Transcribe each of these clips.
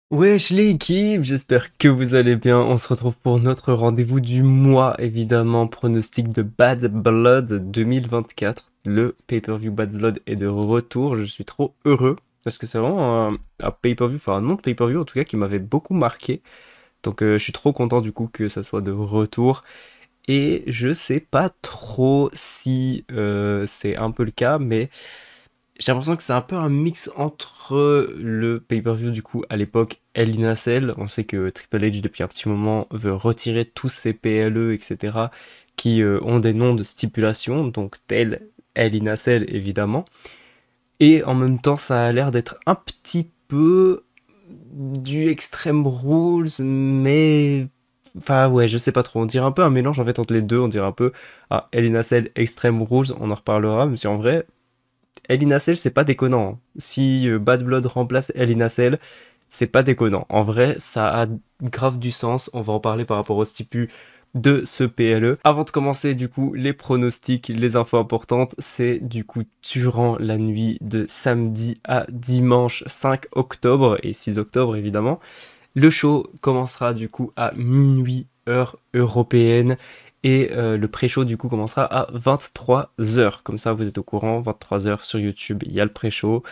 Wesh l'équipe, j'espère que vous allez bien. On se retrouve pour notre rendez-vous du mois, évidemment, pronostic de Bad Blood 2024. Le pay-per-view Bad Blood est de retour. Je suis trop heureux parce que c'est vraiment un pay-per-view, enfin un nom de pay-per-view en tout cas qui m'avait beaucoup marqué. Donc je suis trop content du coup que ça soit de retour. Et je sais pas trop si c'est un peu le cas, mais j'ai l'impression que c'est un peu un mix entre le pay-per-view du coup à l'époque Hell in a Cell. On sait que Triple H depuis un petit moment veut retirer tous ces PLE etc. qui ont des noms de stipulation, donc tel Hell in a Cell évidemment. Et en même temps ça a l'air d'être un petit peu du Extreme Rules, mais enfin ouais, je sais pas trop. On dirait un peu un mélange en fait entre les deux. On dirait un peu Hell in a Cell Extreme Rules, on en reparlera, mais si en vrai El Inacel, c'est pas déconnant, hein. Si Bad Blood remplace El Inacel, c'est pas déconnant. En vrai, ça a grave du sens. On va en parler par rapport au stipu de ce PLE. Avant de commencer, du coup, les pronostics, les infos importantes, c'est du coup durant la nuit de samedi à dimanche 5 octobre et 6 octobre évidemment. Le show commencera du coup à minuit heure européenne et le pré-show du coup commencera à 23 h. Comme ça vous êtes au courant, 23 h sur YouTube, il y a le pré-show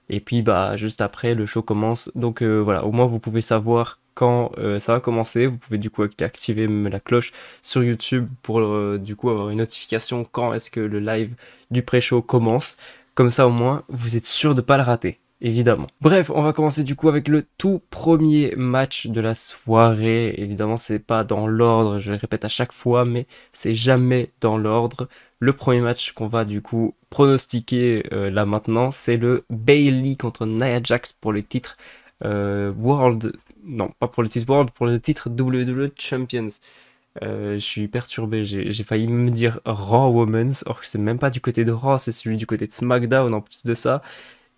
et puis bah juste après le show commence. Donc voilà, au moins vous pouvez savoir quand ça va commencer. Vous pouvez du coup activer même la cloche sur YouTube pour du coup avoir une notification quand est-ce que le live du pré-show commence. Comme ça au moins vous êtes sûr de pas le rater. Évidemment. Bref, on va commencer du coup avec le tout premier match de la soirée. Évidemment, c'est pas dans l'ordre, je le répète à chaque fois, mais c'est jamais dans l'ordre. Le premier match qu'on va du coup pronostiquer là maintenant, c'est le Bayley contre Nia Jax pour le titre World. Non, pas pour le titre World, pour le titre WWE Champions. Je suis perturbé, j'ai failli me dire Raw Women's, or que c'est même pas du côté de Raw, c'est celui du côté de SmackDown en plus de ça.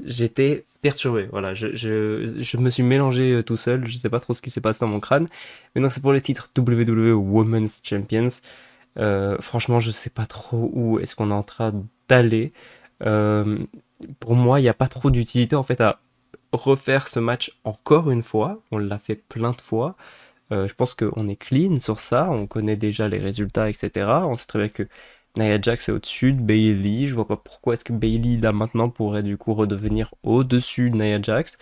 J'étais perturbé, voilà, je me suis mélangé tout seul, je sais pas trop ce qui s'est passé dans mon crâne. Mais donc c'est pour les titres WWE Women's Champions. Franchement, je sais pas trop où est-ce qu'on est en train d'aller. Euh, pour moi, il n'y a pas trop d'utilité en fait à refaire ce match encore une fois. On l'a fait plein de fois. Je pense qu'on est clean sur ça, on connaît déjà les résultats, etc. On sait très bien que Nia Jax est au-dessus de Bayley. Je vois pas pourquoi est-ce que Bayley là maintenant pourrait du coup redevenir au-dessus de Nia Jax.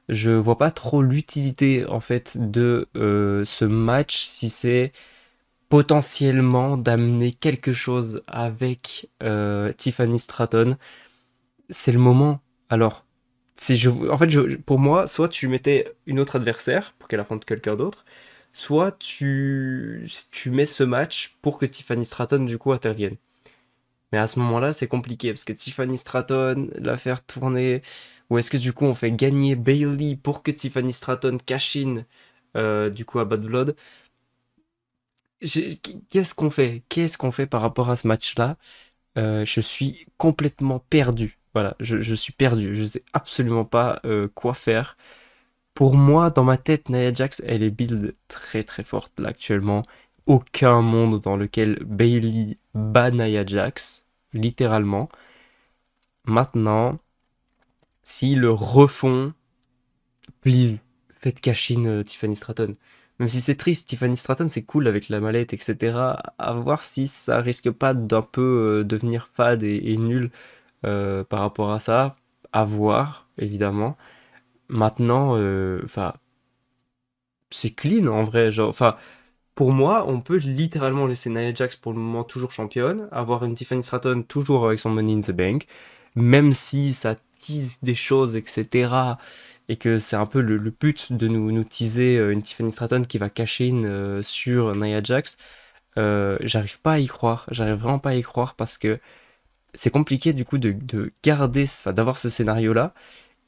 Je vois pas trop l'utilité en fait de ce match si c'est potentiellement d'amener quelque chose avec Tiffany Stratton. C'est le moment. Alors, si je, en fait, pour moi, soit tu mettais une autre adversaire pour qu'elle affronte quelqu'un d'autre, soit tu mets ce match pour que Tiffany Stratton du coup intervienne. Mais à ce moment-là, c'est compliqué parce que Tiffany Stratton, la faire tourner, ou est-ce que du coup on fait gagner Bailey pour que Tiffany Stratton cash in du coup à Bad Blood? Qu'est-ce qu'on fait? Qu'est-ce qu'on fait par rapport à ce match-là? Je suis complètement perdu. Voilà, je suis perdu. Je sais absolument pas quoi faire. Pour moi, dans ma tête, Nia Jax, elle est build très très forte là actuellement. Aucun monde dans lequel Bailey bat Nia Jax, littéralement. Maintenant, s'ils le refont, please, faites cash in Tiffany Stratton. Même si c'est triste, Tiffany Stratton c'est cool avec la mallette, etc. À voir si ça risque pas d'un peu devenir fade et nul par rapport à ça. À voir, évidemment. Maintenant, enfin, c'est clean en vrai. Genre, enfin, pour moi, on peut littéralement laisser Nia Jax pour le moment toujours championne, avoir une Tiffany Stratton toujours avec son Money in the Bank, même si ça tease des choses, etc. Et que c'est un peu le but de nous teaser une Tiffany Stratton qui va cacher in sur Nia Jax. J'arrive pas à y croire, j'arrive vraiment pas à y croire parce que c'est compliqué du coup de garder, enfin, d'avoir ce scénario-là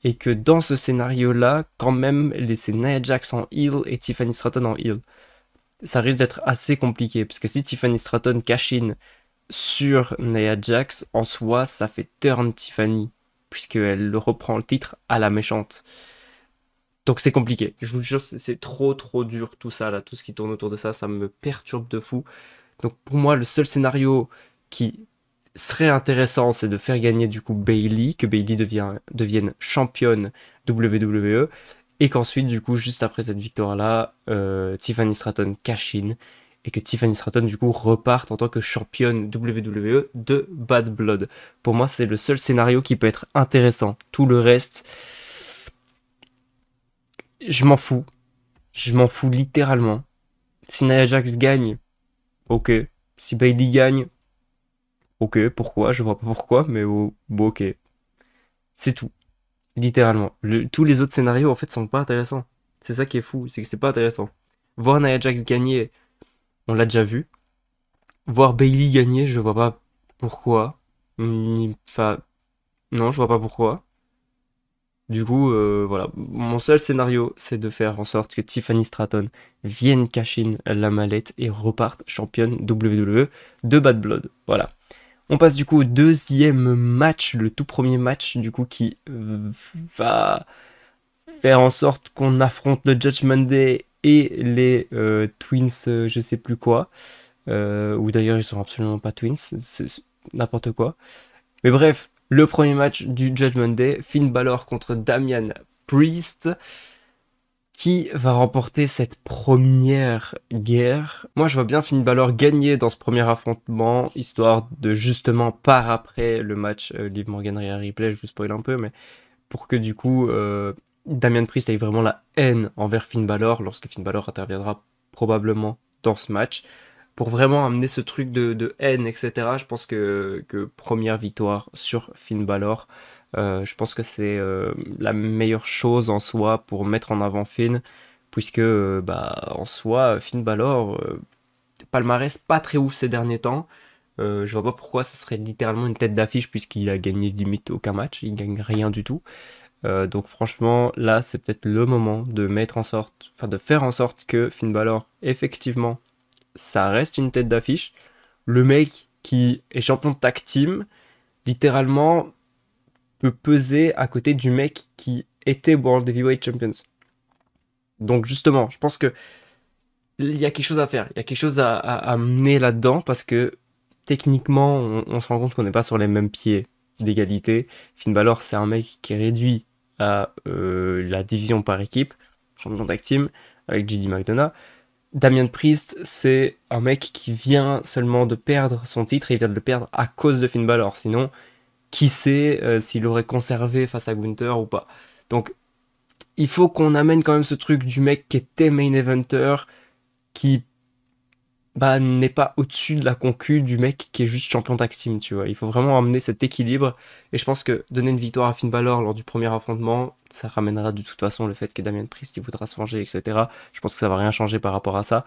et que dans ce scénario-là, quand même, laisser Nia Jax en heal et Tiffany Stratton en heal. Ça risque d'être assez compliqué, parce que si Tiffany Stratton cash in sur Nia Jax, en soi, ça fait turn Tiffany, puisqu'elle reprend le titre à la méchante. Donc c'est compliqué, je vous jure, c'est trop trop dur tout ça, là, tout ce qui tourne autour de ça, ça me perturbe de fou. Donc pour moi, le seul scénario qui serait intéressant, c'est de faire gagner du coup Bailey, que Bailey devienne championne WWE, et qu'ensuite, du coup, juste après cette victoire-là, Tiffany Stratton cash in, et que Tiffany Stratton, du coup, reparte en tant que championne WWE de Bad Blood. Pour moi, c'est le seul scénario qui peut être intéressant. Tout le reste, je m'en fous. Je m'en fous littéralement. Si Nia Jax gagne, ok. Si Bailey gagne, ok. Pourquoi? Je vois pas pourquoi, mais bon, ok. C'est tout. Littéralement. Tous les autres scénarios, en fait, sont pas intéressants. C'est ça qui est fou, c'est que c'est pas intéressant. Voir Nia Jax gagner, on l'a déjà vu. Voir Bailey gagner, je vois pas pourquoi. Enfin, non, je vois pas pourquoi. Du coup, voilà. Mon seul scénario, c'est de faire en sorte que Tiffany Stratton vienne cash in la mallette et reparte championne WWE de Bad Blood. Voilà. On passe du coup au deuxième match, le tout premier match du coup qui va faire en sorte qu'on affronte le Judgment Day et les Twins, je sais plus quoi. Ou d'ailleurs ils sont absolument pas Twins, c'est n'importe quoi. Mais bref, le premier match du Judgment Day, Finn Balor contre Damian Priest. Qui va remporter cette première guerre? Moi, je vois bien Finn Balor gagner dans ce premier affrontement, histoire de justement, par après le match Liv Morgan Rhea Ripley, je vous spoil un peu, mais pour que du coup, Damian Priest ait vraiment la haine envers Finn Balor, lorsque Finn Balor interviendra probablement dans ce match, pour vraiment amener ce truc de haine, etc. Je pense que première victoire sur Finn Balor, je pense que c'est la meilleure chose en soi pour mettre en avant Finn, puisque bah, en soi, Finn Balor, palmarès pas très ouf ces derniers temps. Je vois pas pourquoi ça serait littéralement une tête d'affiche, puisqu'il a gagné limite aucun match, il gagne rien du tout. Donc franchement, là, c'est peut-être le moment de mettre en sorte, enfin de faire en sorte que Finn Balor, effectivement, ça reste une tête d'affiche. Le mec qui est champion de tag team, littéralement, peut peser à côté du mec qui était World Heavyweight Champions. Donc justement, je pense que il y a quelque chose à faire, il y a quelque chose à mener là-dedans parce que techniquement, on se rend compte qu'on n'est pas sur les mêmes pieds d'égalité. Finn Balor, c'est un mec qui est réduit à la division par équipe, champion tag team, avec JD McDonough. Damian Priest, c'est un mec qui vient seulement de perdre son titre et il vient de le perdre à cause de Finn Balor. Sinon, qui sait s'il aurait conservé face à Gunther ou pas. Donc, il faut qu'on amène quand même ce truc du mec qui était main eventer, qui bah, n'est pas au-dessus de la concu du mec qui est juste champion tag team, tu vois. Il faut vraiment amener cet équilibre. Et je pense que donner une victoire à Finn Balor lors du premier affrontement, ça ramènera de toute façon le fait que Damian Priest il voudra se venger, etc. Je pense que ça va rien changer par rapport à ça.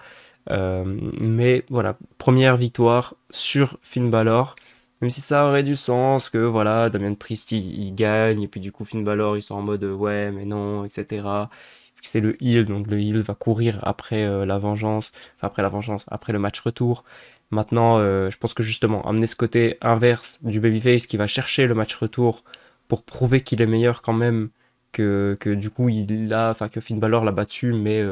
Mais voilà, première victoire sur Finn Balor. Même si ça aurait du sens que voilà, Damian Priest il gagne, et puis du coup Finn Balor ils sont en mode ouais, mais non, etc. C'est le heel, donc le heel va courir après la vengeance, enfin après la vengeance, après le match retour. Maintenant, je pense que justement, amener ce côté inverse du babyface qui va chercher le match retour pour prouver qu'il est meilleur quand même, que du coup enfin que Finn Balor l'a battu, mais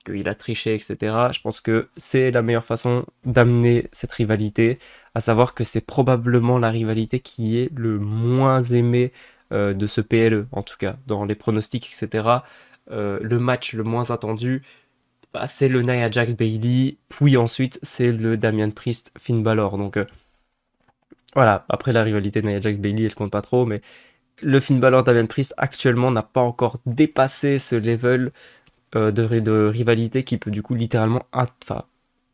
qu'il a triché, etc. Je pense que c'est la meilleure façon d'amener cette rivalité, à savoir que c'est probablement la rivalité qui est le moins aimée de ce PLE, en tout cas, dans les pronostics, etc. Le match le moins attendu, bah, c'est le Nia Jax Bailey, puis ensuite c'est le Damian Priest Finn Balor. Donc voilà, après la rivalité Nia Jax Bailey, elle compte pas trop, mais le Finn Balor Damian Priest actuellement n'a pas encore dépassé ce level de rivalité qui peut du coup littéralement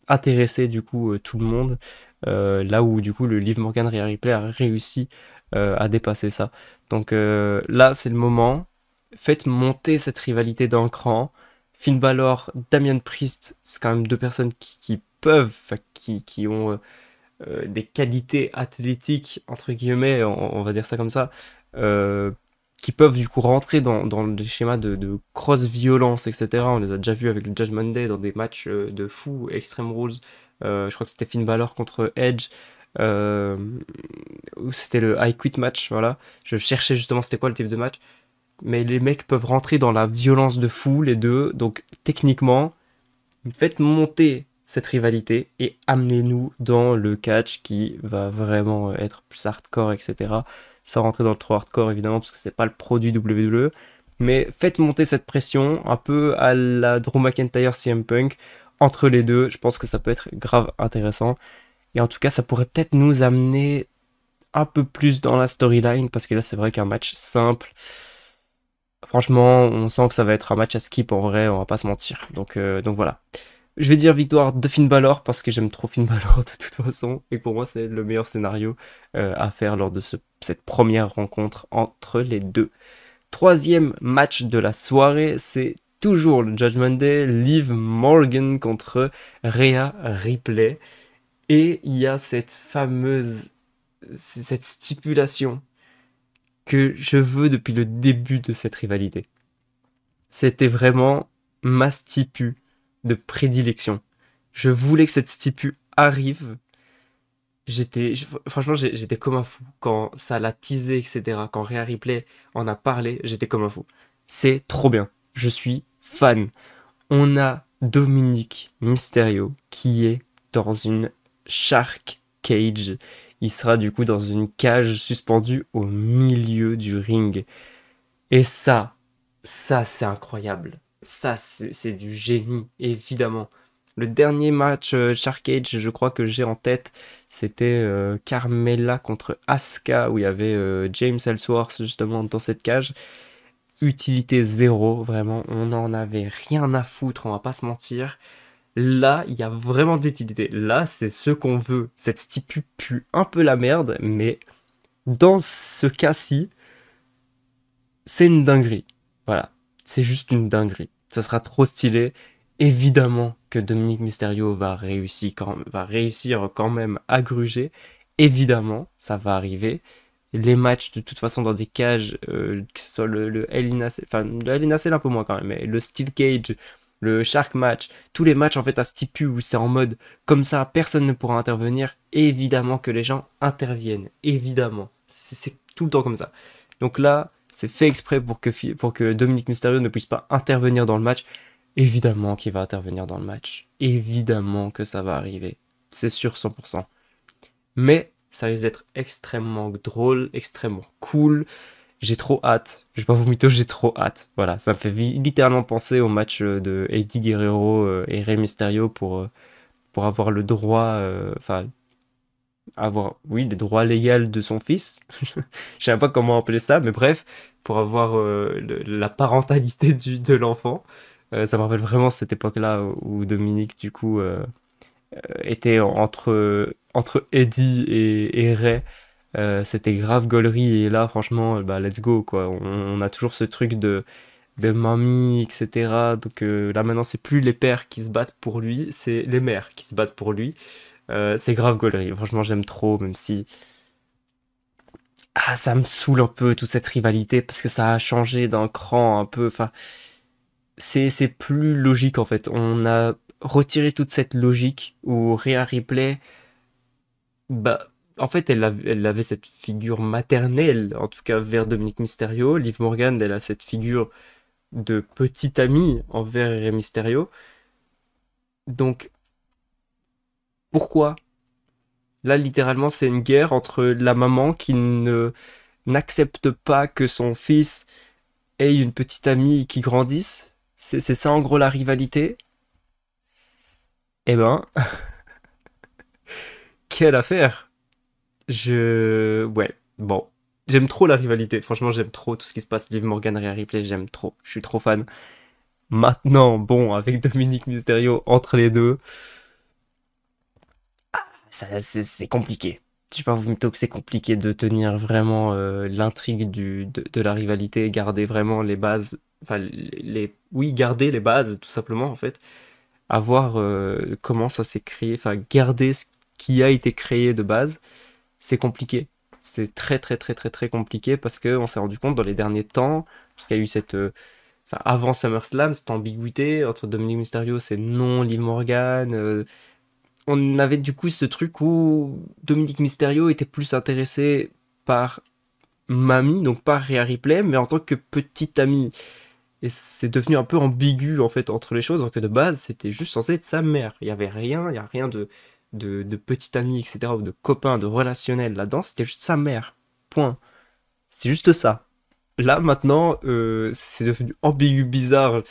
intéresser du coup tout le monde. Là où du coup le Liv Morgan Rhea Ripley a réussi à dépasser ça. Donc là c'est le moment. Faites monter cette rivalité d'un cran. Finn Balor, Damian Priest, c'est quand même deux personnes qui peuvent, qui ont des qualités athlétiques, entre guillemets, on va dire ça comme ça, euh, qui peuvent du coup rentrer dans des schémas de cross-violence, etc. On les a déjà vus avec le Judgment Day dans des matchs de fou, Extreme Rules. Je crois que c'était Finn Balor contre Edge. Euh, ou c'était le I Quit match, voilà. Je cherchais justement c'était quoi le type de match. Mais les mecs peuvent rentrer dans la violence de fou, les deux. Donc techniquement, faites monter cette rivalité et amenez-nous dans le catch qui va vraiment être plus hardcore, etc. Sans rentrer dans le trop hardcore évidemment, parce que c'est pas le produit WWE. Mais faites monter cette pression un peu à la Drew McIntyre CM Punk entre les deux. Je pense que ça peut être grave intéressant. Et en tout cas, ça pourrait peut-être nous amener un peu plus dans la storyline parce que là, c'est vrai qu'un match simple, franchement, on sent que ça va être un match à skip en vrai, on va pas se mentir. Donc voilà. Je vais dire victoire de Finn Balor parce que j'aime trop Finn Balor de toute façon. Et pour moi, c'est le meilleur scénario à faire lors de cette première rencontre entre les deux. Troisième match de la soirée, c'est toujours le Judgment Day, Liv Morgan contre Rhea Ripley. Et il y a cette stipulation que je veux depuis le début de cette rivalité. C'était vraiment ma stipu de prédilection. Je voulais que cette stipu arrive. Franchement, j'étais comme un fou. Quand ça l'a teasé, etc., quand Rhea Ripley en a parlé, j'étais comme un fou. C'est trop bien. Je suis fan. On a Dominic Mysterio qui est dans une Shark Cage. Il sera du coup dans une cage suspendue au milieu du ring. Et ça c'est incroyable. Ça c'est du génie, évidemment. Le dernier match Shark Cage, je crois que j'ai en tête, c'était Carmella contre Asuka, où il y avait James Ellsworth justement dans cette cage. Utilité zéro, vraiment, on n'en avait rien à foutre, on va pas se mentir. Là, il y a vraiment de l'utilité. Là, c'est ce qu'on veut. Cette stipu pue un peu la merde, mais dans ce cas-ci, c'est une dinguerie. Voilà, c'est juste une dinguerie. Ça sera trop stylé. Évidemment que Dominic Mysterio va réussir quand même à gruger. Évidemment, ça va arriver. Les matchs, de toute façon, dans des cages, que ce soit le Hell in a Cell, enfin, le Hell in a Cell un peu moins quand même, mais le Steel Cage, le Shark Match, tous les matchs en fait à stipu où c'est en mode comme ça, personne ne pourra intervenir. Évidemment que les gens interviennent. Évidemment. C'est tout le temps comme ça. Donc là, c'est fait exprès pour que Dominic Mysterio ne puisse pas intervenir dans le match. Évidemment qu'il va intervenir dans le match. Évidemment que ça va arriver. C'est sûr 100%. Mais ça risque d'être extrêmement drôle, extrêmement cool. J'ai trop hâte. Je vais pas vous mytho, j'ai trop hâte. Voilà, ça me fait littéralement penser au match de Eddie Guerrero et Rey Mysterio pour avoir le droit, enfin, avoir, oui, les droits légaux de son fils. Je sais pas comment appeler ça, mais bref, pour avoir la parentalité de l'enfant. Ça me rappelle vraiment cette époque-là où Dominique, du coup, était entre Eddie et Ray. C'était grave gaulerie et là franchement bah let's go quoi, on a toujours ce truc de mamie etc, donc là maintenant c'est plus les pères qui se battent pour lui, c'est les mères qui se battent pour lui. C'est grave gaulerie, franchement j'aime trop, même si ça me saoule un peu toute cette rivalité parce que ça a changé d'un cran un peu, enfin c'est plus logique en fait, on a retiré toute cette logique où Rhea Ripley, bah, en fait, elle avait cette figure maternelle, en tout cas vers Dominic Mysterio. Liv Morgan, elle a cette figure de petite amie envers Rey Mysterio. Donc, pourquoi? Là, littéralement, c'est une guerre entre la maman qui ne n'accepte pas que son fils ait une petite amie qui grandisse. C'est ça, en gros, la rivalité. Eh ben, quelle affaire! Ouais, bon. J'aime trop la rivalité. Franchement, j'aime trop tout ce qui se passe. Liv Morgan, Rhea Ripley, j'aime trop. Je suis trop fan. Maintenant, bon, avec Dominic Mysterio entre les deux, c'est compliqué. Je sais pas vous mytho que c'est compliqué de tenir vraiment l'intrigue de la rivalité, garder vraiment les bases, enfin oui, garder les bases tout simplement en fait, avoir comment ça s'est créé, enfin garder ce qui a été créé de base, c'est compliqué. C'est très très très très très compliqué parce que on s'est rendu compte dans les derniers temps, parce qu'il y a eu enfin, avant SummerSlam, cette ambiguïté entre Dominic Mysterio, c'est non, Liv Morgan. On avait du coup ce truc où Dominic Mysterio était plus intéressé par Mamie, donc par Rhea Ripley, mais en tant que petite amie. Et c'est devenu un peu ambigu en fait entre les choses, alors que de base c'était juste censé être sa mère. Il y avait rien, il y a rien de petite amie, etc., ou de copain, de relationnel là-dedans, c'était juste sa mère. Point. C'est juste ça. Là, maintenant, c'est devenu ambigu, bizarre.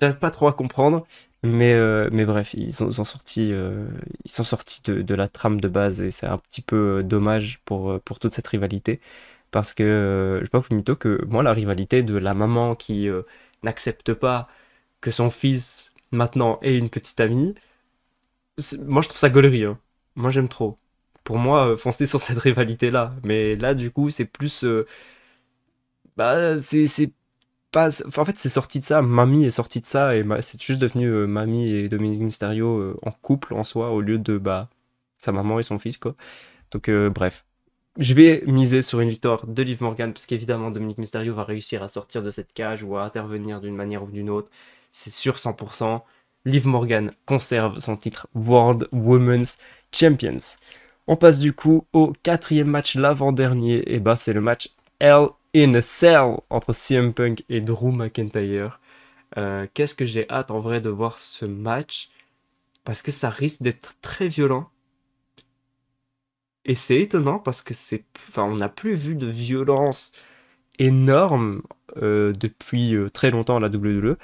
J'arrive pas trop à comprendre. Mais bref, ils sont sortis de la trame de base et c'est un petit peu dommage pour toute cette rivalité. Parce que, je sais pas, Fumito, que moi, la rivalité de la maman qui n'accepte pas que son fils, maintenant, ait une petite amie, moi, je trouve ça gaulerie, hein. Moi, j'aime trop. Pour moi, foncer sur cette rivalité-là. Mais là, du coup, c'est plus. Bah, c'est pas. Enfin, en fait, c'est sorti de ça. Mamie est sortie de ça. Et c'est juste devenu Mamie et Dominique Mysterio en couple en soi, au lieu de bah, sa maman et son fils, quoi. Donc, bref. Je vais miser sur une victoire de Liv Morgan, parce qu'évidemment, Dominique Mysterio va réussir à sortir de cette cage ou à intervenir d'une manière ou d'une autre. C'est sûr 100%. Liv Morgan conserve son titre World Women's Champions. On passe du coup au quatrième match, l'avant-dernier. Et bah, c'est le match Hell in a Cell entre CM Punk et Drew McIntyre. Qu'est-ce que j'ai hâte en vrai de voir ce match, parce que ça risque d'être très violent. Et c'est étonnant parce que enfin, on n'a plus vu de violence énorme depuis très longtemps à la WWE.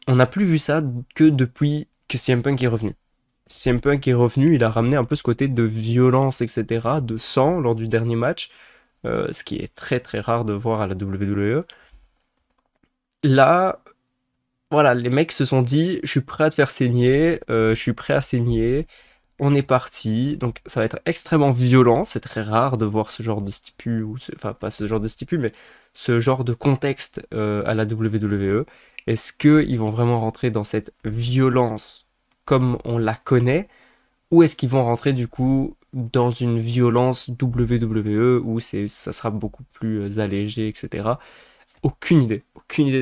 On n'a plus vu ça que depuis que CM Punk est revenu. CM Punk est revenu, il a ramené un peu ce côté de violence, etc., de sang lors du dernier match, ce qui est très très rare de voir à la WWE. Là, voilà, les mecs se sont dit, je suis prêt à te faire saigner, je suis prêt à saigner, on est parti, donc ça va être extrêmement violent, c'est très rare de voir ce genre de stipule, enfin pas ce genre de stipule, mais ce genre de contexte à la WWE. Est-ce qu'ils vont vraiment rentrer dans cette violence comme on la connaît, ou est-ce qu'ils vont rentrer du coup dans une violence WWE où ça sera beaucoup plus allégé, etc. Aucune idée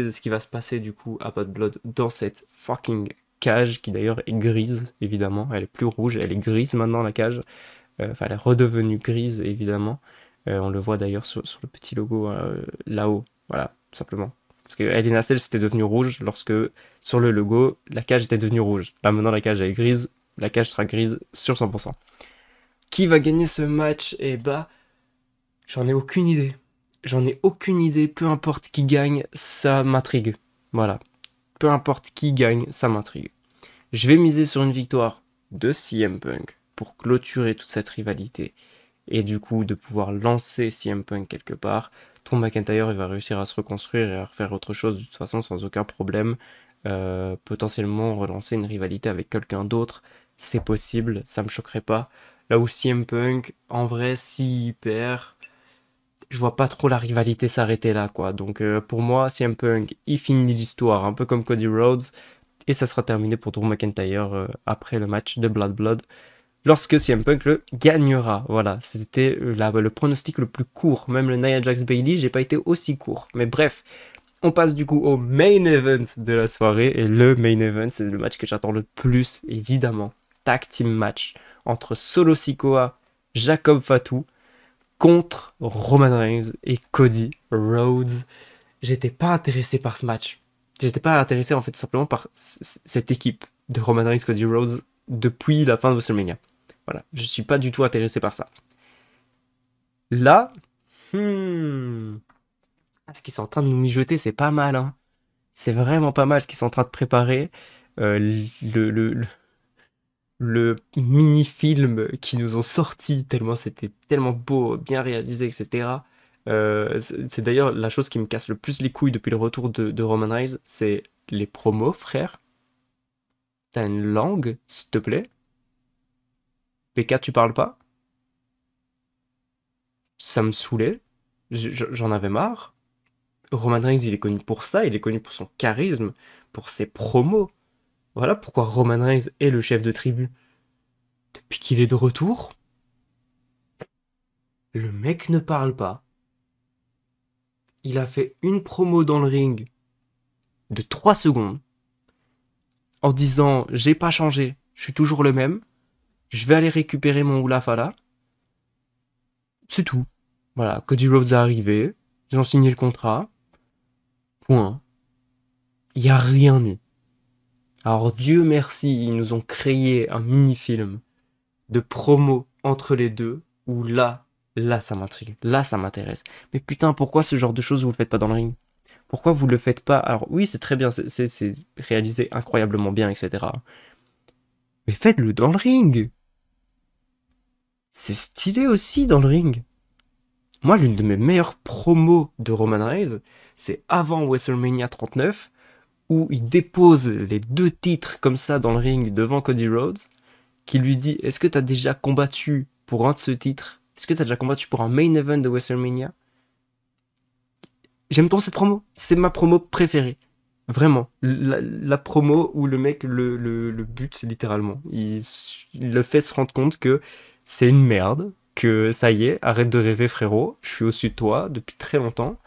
de ce qui va se passer du coup à Bad Blood dans cette fucking cage qui d'ailleurs est grise évidemment, elle est plus rouge, elle est grise maintenant la cage, enfin elle est redevenue grise évidemment. On le voit d'ailleurs sur le petit logo là-haut, voilà, tout simplement. Parce que Hell in a Cell c'était devenu rouge lorsque sur le logo la cage était devenue rouge. Là maintenant la cage elle est grise, la cage sera grise sur 100%. Qui va gagner ce match? Eh bah, j'en ai aucune idée. J'en ai aucune idée, peu importe qui gagne, ça m'intrigue. Voilà, peu importe qui gagne, ça m'intrigue. Je vais miser sur une victoire de CM Punk pour clôturer toute cette rivalité et du coup de pouvoir lancer CM Punk quelque part. Drew McIntyre, il va réussir à se reconstruire et à refaire autre chose de toute façon sans aucun problème. Potentiellement relancer une rivalité avec quelqu'un d'autre, c'est possible, ça me choquerait pas. Là où CM Punk, en vrai, s'il perd, je vois pas trop la rivalité s'arrêter là, quoi. Donc pour moi, CM Punk, il finit l'histoire, un peu comme Cody Rhodes, et ça sera terminé pour Drew McIntyre après le match de Blood Blood, lorsque CM Punk le gagnera. Voilà, c'était le pronostic le plus court. Même le Nia Jax Bailey, j'ai pas été aussi court. Mais bref, on passe du coup au main event de la soirée, et le main event, c'est le match que j'attends le plus, évidemment. Tag team match entre Solo Sikoa, Jacob Fatu contre Roman Reigns et Cody Rhodes. J'étais pas intéressé par ce match. J'étais pas intéressé en fait tout simplement par cette équipe de Roman Reigns, Cody Rhodes depuis la fin de WrestleMania. Voilà, je suis pas du tout intéressé par ça. Là, ce qu'ils sont en train de nous mijoter, c'est pas mal, hein. C'est vraiment pas mal ce qu'ils sont en train de préparer. Le mini-film qui nous ont sorti, tellement c'était tellement beau, bien réalisé, etc. C'est d'ailleurs la chose qui me casse le plus les couilles depuis le retour de Roman Reigns, c'est les promos, frère. T'as une langue, s'il te plaît. PK, tu parles pas? Ça me saoulait. J'en avais marre. Roman Reigns, il est connu pour ça, il est connu pour son charisme, pour ses promos. Voilà pourquoi Roman Reigns est le chef de tribu. Depuis qu'il est de retour, le mec ne parle pas. Il a fait une promo dans le ring de 3 secondes en disant j'ai pas changé, je suis toujours le même, je vais aller récupérer mon Oulafala. C'est tout. Voilà, Cody Rhodes est arrivé, ils ont signé le contrat. Point. Il n'y a rien eu. Alors Dieu merci, ils nous ont créé un mini-film de promo entre les deux, où là, Là, ça m'intrigue. Là, ça m'intéresse. Mais putain, pourquoi ce genre de choses vous le faites pas dans le ring? Pourquoi vous le faites pas? Alors oui, c'est très bien, c'est réalisé incroyablement bien, etc. Mais faites-le dans le ring. C'est stylé aussi dans le ring. Moi, l'une de mes meilleures promos de Roman Reigns, c'est avant WrestleMania 39, où il dépose les deux titres comme ça dans le ring devant Cody Rhodes, qui lui dit: Est-ce que t'as déjà combattu pour un de ce titre? Est-ce que t'as déjà combattu pour un main event de WrestleMania? J'aime trop cette promo. C'est ma promo préférée. Vraiment. La promo où le mec le bute littéralement. Il le fait se rendre compte que c'est une merde. Que ça y est, arrête de rêver frérot. Je suis au-dessus de toi depuis très longtemps.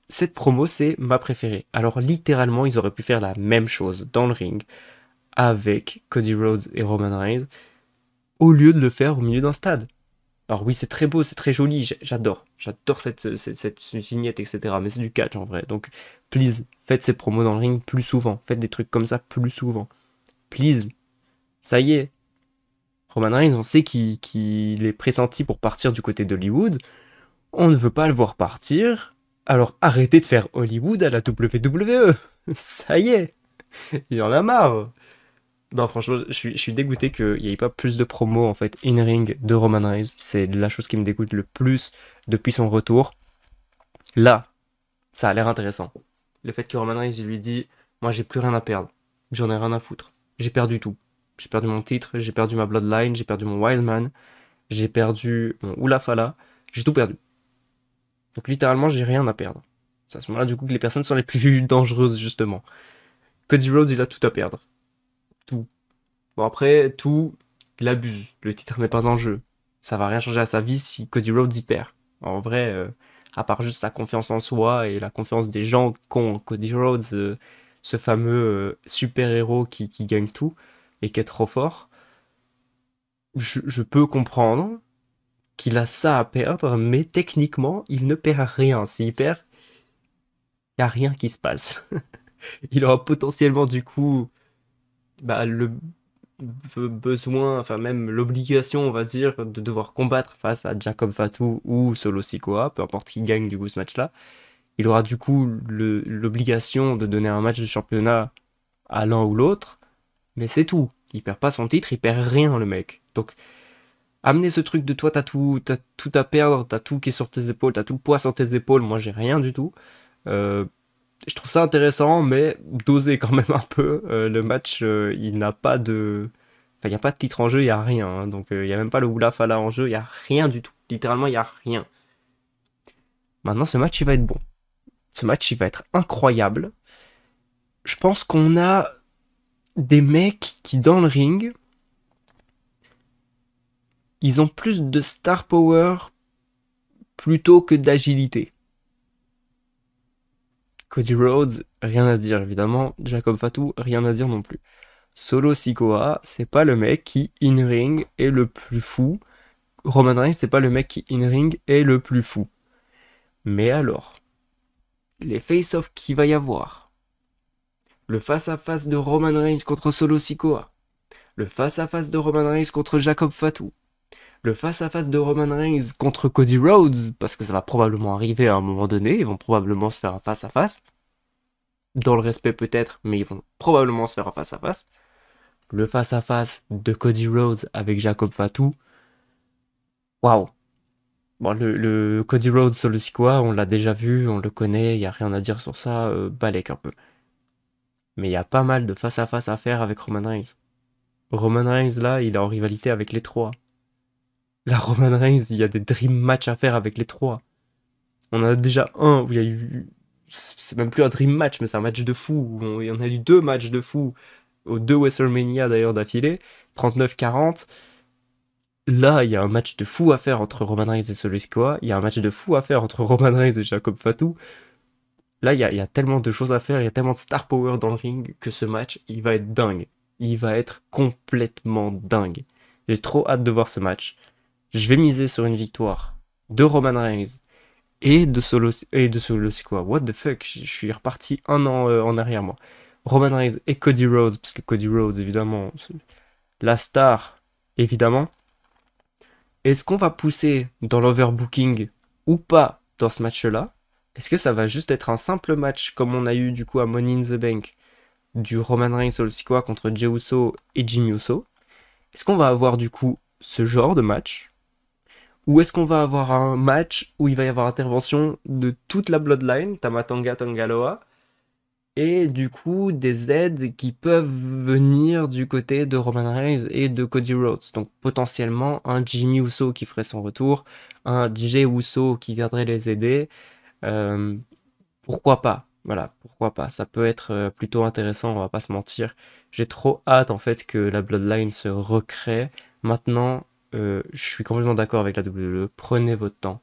Cette promo, c'est ma préférée. Alors littéralement, ils auraient pu faire la même chose dans le ring avec Cody Rhodes et Roman Reigns au lieu de le faire au milieu d'un stade. Alors oui, c'est très beau, c'est très joli, j'adore. J'adore cette vignette, etc. Mais c'est du catch en vrai. Donc, please, faites ces promos dans le ring plus souvent. Faites des trucs comme ça plus souvent. Please. Ça y est. Roman Reigns, on sait qu'il est pressenti pour partir du côté d'Hollywood. On ne veut pas le voir partir. Alors arrêtez de faire Hollywood à la WWE. Ça y est. Il y en a marre. Non, franchement, je suis dégoûté qu'il n'y ait pas plus de promos en fait in-ring de Roman Reigns. C'est la chose qui me dégoûte le plus depuis son retour. Là, ça a l'air intéressant. Le fait que Roman Reigns il lui dit: Moi, j'ai plus rien à perdre. J'en ai rien à foutre. J'ai perdu tout. J'ai perdu mon titre, j'ai perdu ma bloodline, j'ai perdu mon Wildman, j'ai perdu mon Ulafala. J'ai tout perdu. Donc, littéralement, j'ai rien à perdre. C'est à ce moment-là, du coup, que les personnes sont les plus dangereuses, justement. Cody Rhodes, il a tout à perdre. Tout. Bon, après, tout, il abuse. Le titre n'est pas en jeu. Ça va rien changer à sa vie si Cody Rhodes y perd. En vrai, à part juste sa confiance en soi et la confiance des gens qu'ont Cody Rhodes, ce fameux super-héros qui gagne tout et qui est trop fort, je peux comprendre qu'il a ça à perdre, mais techniquement, il ne perd rien. S'il perd, il n'y a rien qui se passe. Il aura potentiellement, du coup, bah, le besoin, enfin même l'obligation, on va dire, de devoir combattre face à Jacob Fatu ou Solo Sikoa, peu importe qui gagne du coup ce match-là. Il aura du coup l'obligation de donner un match de championnat à l'un ou l'autre, mais c'est tout. Il perd pas son titre, il perd rien le mec. Donc amener ce truc de toi, t'as tout à perdre, t'as tout qui est sur tes épaules, t'as tout le poids sur tes épaules, moi j'ai rien du tout. Euh, je trouve ça intéressant, mais doser quand même un peu. Le match, il n'a pas de... Enfin, il n'y a pas de titre en jeu, il n'y a rien. Hein. Donc, il n'y a même pas le Oula Fala en jeu, il n'y a rien du tout. Littéralement, il n'y a rien. Maintenant, ce match, il va être bon. Ce match, il va être incroyable. Je pense qu'on a des mecs qui, dans le ring, ils ont plus de star power plutôt que d'agilité. Cody Rhodes, rien à dire évidemment. Jacob Fatu, rien à dire non plus. Solo Sikoa, c'est pas le mec qui in-ring est le plus fou. Roman Reigns, c'est pas le mec qui in-ring est le plus fou. Mais alors, les face-off qu'il va y avoir, le face-à-face de Roman Reigns contre Solo Sikoa, le face-à-face de Roman Reigns contre Jacob Fatu, le face-à-face de Roman Reigns contre Cody Rhodes, parce que ça va probablement arriver à un moment donné, ils vont probablement se faire un face-à-face, dans le respect peut-être, mais ils vont probablement se faire un face-à-face. Le face-à-face de Cody Rhodes avec Jacob Fatu, waouh! Bon, le Cody Rhodes Solo Sikoa, on l'a déjà vu, on le connaît, il n'y a rien à dire sur ça, balèque un peu. Mais il y a pas mal de face-à-face à faire avec Roman Reigns. Roman Reigns, là, il est en rivalité avec les trois. Là, Roman Reigns, il y a des dream matchs à faire avec les trois. On en a déjà un où il y a eu... C'est même plus un dream match, mais c'est un match de fou. Il y en a eu deux matchs de fou. Aux deux WrestleMania d'ailleurs d'affilée. 39-40. Là, il y a un match de fou à faire entre Roman Reigns et Solo Sikoa. Il y a un match de fou à faire entre Roman Reigns et Jacob Fatu. Là, il y a tellement de choses à faire, il y a tellement de star power dans le ring que ce match, il va être dingue. Il va être complètement dingue. J'ai trop hâte de voir ce match. Je vais miser sur une victoire de Roman Reigns et de Solo Sikoa. What the fuck, je suis reparti un an en arrière, moi. Roman Reigns et Cody Rhodes, parce que Cody Rhodes, évidemment, la star, évidemment. Est-ce qu'on va pousser dans l'overbooking ou pas dans ce match-là? Est-ce que ça va juste être un simple match comme on a eu du coup à Money in the Bank du Roman Reigns Solo Sikoa contre Jey Uso et Jimmy Uso? Est-ce qu'on va avoir du coup ce genre de match? Ou est-ce qu'on va avoir un match où il va y avoir intervention de toute la Bloodline, Tamatanga Tangaloa, et du coup des aides qui peuvent venir du côté de Roman Reigns et de Cody Rhodes. Donc potentiellement un Jimmy Uso qui ferait son retour, un Jey Uso qui viendrait les aider. Euh, Pourquoi pas? Voilà, pourquoi pas? Ça peut être plutôt intéressant, on va pas se mentir. J'ai trop hâte en fait que la Bloodline se recrée. Maintenant, je suis complètement d'accord avec la WWE. Prenez votre temps.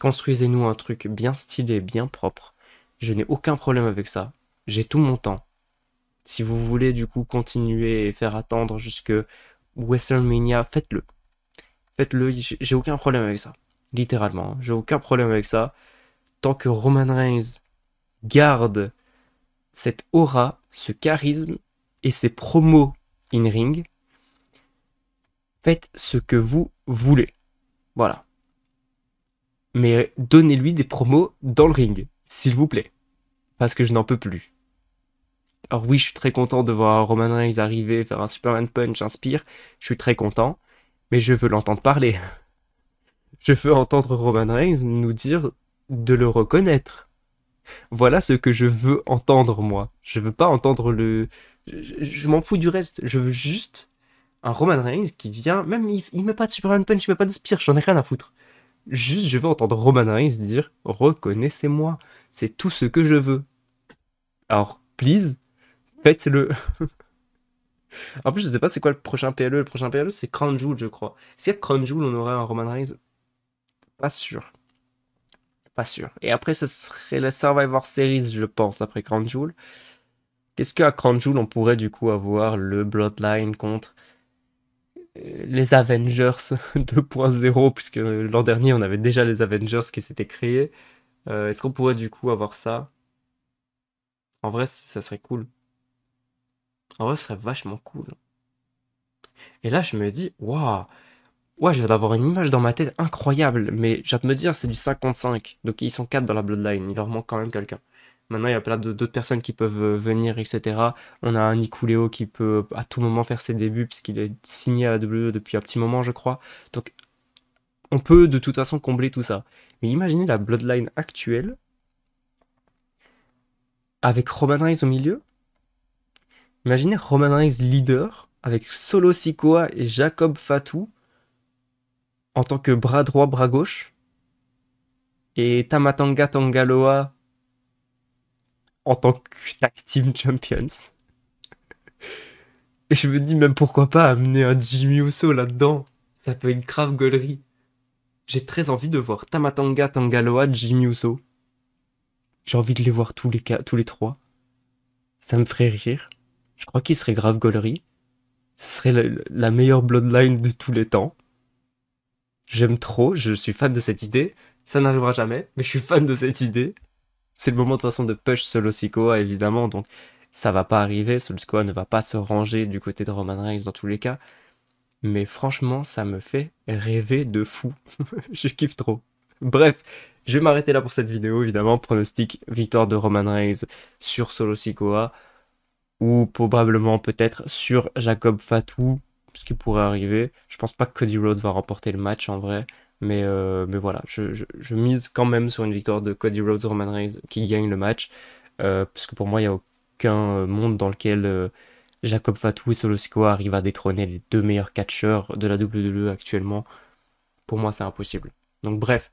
Construisez-nous un truc bien stylé, bien propre. Je n'ai aucun problème avec ça. J'ai tout mon temps. Si vous voulez du coup continuer et faire attendre jusque WrestleMania, faites-le. Faites-le, j'ai aucun problème avec ça. Littéralement, hein. J'ai aucun problème avec ça. Tant que Roman Reigns garde cette aura, ce charisme et ces promos in-ring, faites ce que vous voulez. Voilà. Mais donnez-lui des promos dans le ring, s'il vous plaît. Parce que je n'en peux plus. Alors oui, je suis très content de voir Roman Reigns arriver, faire un Superman Punch, inspire. Je suis très content, mais je veux l'entendre parler. Je veux entendre Roman Reigns nous dire de le reconnaître. Voilà ce que je veux entendre, moi. Je veux pas entendre le... Je m'en fous du reste. Je veux juste un Roman Reigns qui vient... Même il met pas de Superman Punch, il met pas de Spear, j'en ai rien à foutre. Juste, je veux entendre Roman Reigns dire reconnaissez-moi. C'est tout ce que je veux. Alors, please, faites-le. En plus, je sais pas c'est quoi le prochain PLE. Le prochain PLE, c'est Crown Jewel, je crois. Si à Crown Jewel, on aurait un Roman Reigns, pas sûr. Pas sûr. Et après, ce serait la Survivor Series, je pense, après Crown Jewel. Qu'est-ce qu'à Crown Jewel, on pourrait du coup avoir le Bloodline contre les Avengers 2.0, puisque l'an dernier, on avait déjà les Avengers qui s'étaient créés. Est-ce qu'on pourrait du coup avoir ça? En vrai, ça serait cool. En vrai, ce serait vachement cool. Et là, je me dis, waouh, ouais, je viens d'avoir une image dans ma tête incroyable, mais j'ai de me dire, c'est du 55. Donc ils sont 4 dans la Bloodline, il leur manque quand même quelqu'un. Maintenant, il y a plein d'autres personnes qui peuvent venir, etc. On a un Nicoléo qui peut à tout moment faire ses débuts, puisqu'il est signé à la WWE depuis un petit moment, je crois. Donc on peut de toute façon combler tout ça. Mais imaginez la Bloodline actuelle, avec Roman Reigns au milieu. Imaginez Roman Reigns leader, avec Solo Sikoa et Jacob Fatu, en tant que bras droit, bras gauche. Et Tamatanga Tangaloa en tant que tag team champions. Et je me dis même pourquoi pas amener un Jimmy Uso là-dedans. Ça peut être grave gaulerie. J'ai très envie de voir Tamatanga Tangaloa, Jimmy Uso. J'ai envie de les voir tous les trois. Ça me ferait rire. Je crois qu'il serait grave gaulerie. Ce serait la meilleure bloodline de tous les temps. J'aime trop, je suis fan de cette idée. Ça n'arrivera jamais, mais je suis fan de cette idée. C'est le moment de toute façon de push Solo Sikoa, évidemment, donc ça va pas arriver. Solo Sikoa ne va pas se ranger du côté de Roman Reigns dans tous les cas. Mais franchement, ça me fait rêver de fou. Je kiffe trop. Bref, je vais m'arrêter là pour cette vidéo, évidemment. Pronostic victoire de Roman Reigns sur Solo Sikoa. Ou probablement peut-être sur Jacob Fatu, ce qui pourrait arriver. Je pense pas que Cody Rhodes va remporter le match en vrai. Mais voilà, je mise quand même sur une victoire de Cody Rhodes, Roman Reigns qui gagne le match. Parce que pour moi, il n'y a aucun monde dans lequel Jacob Fatu et Solo Sikoa arrivent à détrôner les deux meilleurs catcheurs de la WWE actuellement. Pour moi, c'est impossible. Donc bref,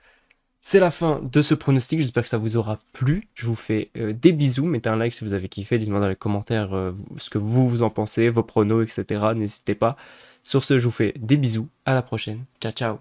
c'est la fin de ce pronostic, j'espère que ça vous aura plu. Je vous fais des bisous, mettez un like si vous avez kiffé, dites-moi dans les commentaires ce que vous en pensez, vos pronos, etc. N'hésitez pas. Sur ce, je vous fais des bisous, à la prochaine. Ciao ciao.